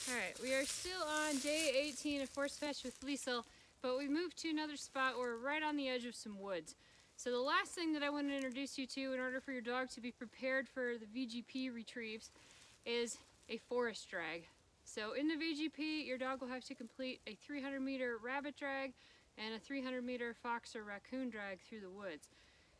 Alright, we are still on day 18 of Force Fetch with Liesel, but we moved to another spot where we're right on the edge of some woods. So the last thing that I want to introduce you to in order for your dog to be prepared for the VGP retrieves is a forest drag. So in the VGP, your dog will have to complete a 300-meter rabbit drag and a 300-meter fox or raccoon drag through the woods.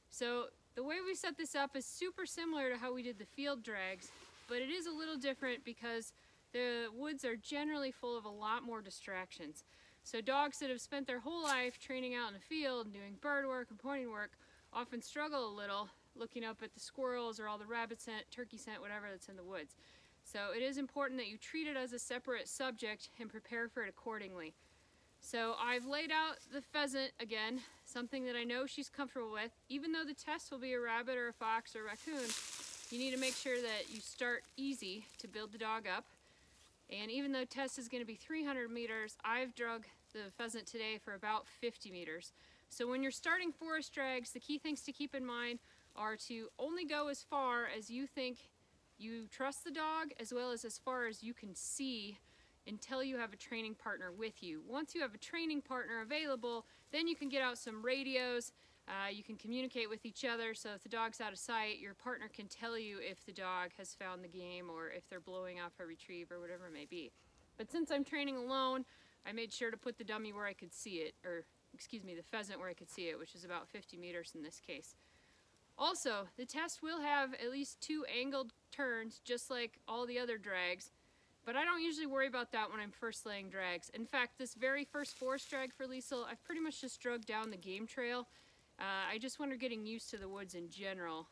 So the way we set this up is super similar to how we did the field drags, but it is a little different because the woods are generally full of a lot more distractions. So dogs that have spent their whole life training out in the field and doing bird work and pointing work often struggle a little looking up at the squirrels or all the rabbit scent, turkey scent, whatever that's in the woods. So it is important that you treat it as a separate subject and prepare for it accordingly. So I've laid out the pheasant again, something that I know she's comfortable with. Even though the test will be a rabbit or a fox or a raccoon, you need to make sure that you start easy to build the dog up. And even though test is going to be 300 meters, I've drug the pheasant today for about 50 meters. So when you're starting forest drags, the key things to keep in mind are to only go as far as you think you trust the dog, as well as far as you can see until you have a training partner with you. Once you have a training partner available, then you can get out some radios. You can communicate with each other, so if the dog's out of sight, your partner can tell you if the dog has found the game or if they're blowing off a retrieve or whatever it may be. But since I'm training alone, I made sure to put the dummy where I could see it, or excuse me, the pheasant where I could see it, which is about 50 meters in this case. Also, the test will have at least 2 angled turns, just like all the other drags, but I don't usually worry about that when I'm first laying drags. In fact, this very first forest drag for Liesel, I've pretty much just drugged down the game trail. I just want her getting used to the woods in general.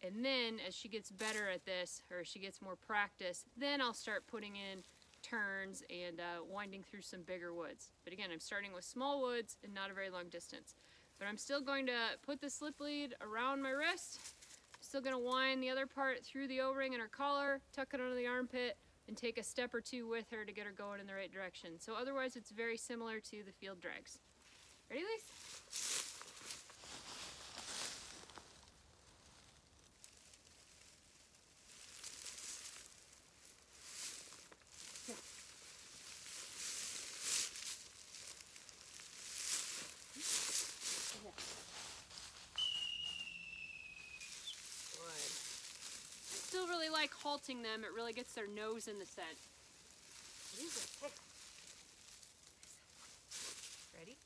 And then as she gets better at this, or she gets more practice, then I'll start putting in turns and winding through some bigger woods. But again, I'm starting with small woods and not a very long distance. But I'm still going to put the slip lead around my wrist. I'm still going to wind the other part through the O-ring in her collar, tuck it under the armpit, and take a step or two with her to get her going in the right direction. So otherwise it's very similar to the field drags. Ready, Lise? I still really like halting them. It really gets their nose in the scent. Ready?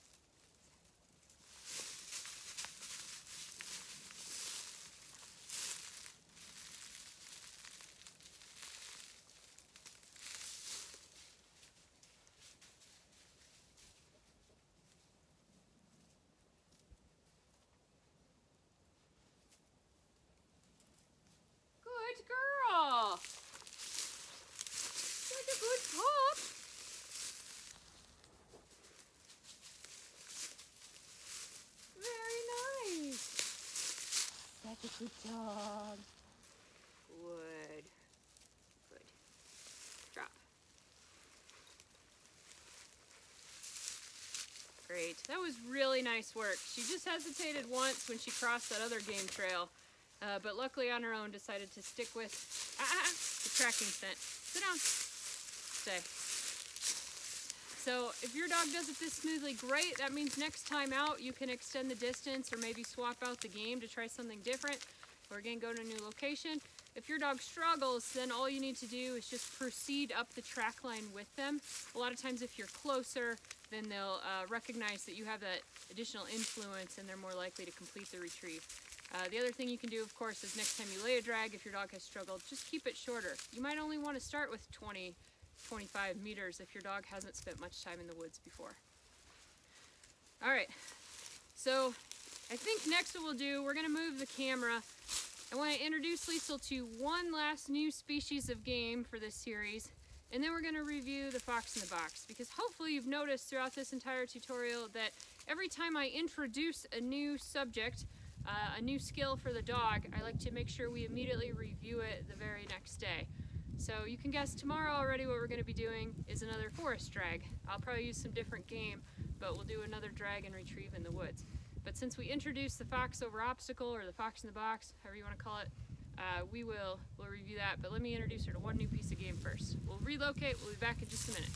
Good girl! Such a good pup! Very nice! Such a good dog. Good. Good. Drop. Great. That was really nice work. She just hesitated once when she crossed that other game trail. But luckily on her own decided to stick with the tracking scent. Sit down. Stay. So if your dog does it this smoothly, great. That means next time out you can extend the distance or maybe swap out the game to try something different, or again go to a new location. If your dog struggles, then all you need to do is just proceed up the track line with them. A lot of times if you're closer, then they'll recognize that you have that additional influence and they're more likely to complete the retrieve. The other thing you can do, of course, is next time you lay a drag, if your dog has struggled, just keep it shorter. You might only want to start with 20, 25 meters if your dog hasn't spent much time in the woods before. All right, so I think next what we'll do, we're going to move the camera. I want to introduce Liesel to one last new species of game for this series, and then we're going to review the fox in the box, because hopefully you've noticed throughout this entire tutorial that every time I introduce a new subject, a new skill for the dog, I like to make sure we immediately review it the very next day. So you can guess tomorrow already what we're going to be doing is another forest drag. I'll probably use some different game, but we'll do another drag and retrieve in the woods. But since we introduced the fox over obstacle, or the fox in the box, however you want to call it, we'll review that, but let me introduce her to one new piece of game first. We'll relocate, we'll be back in just a minute.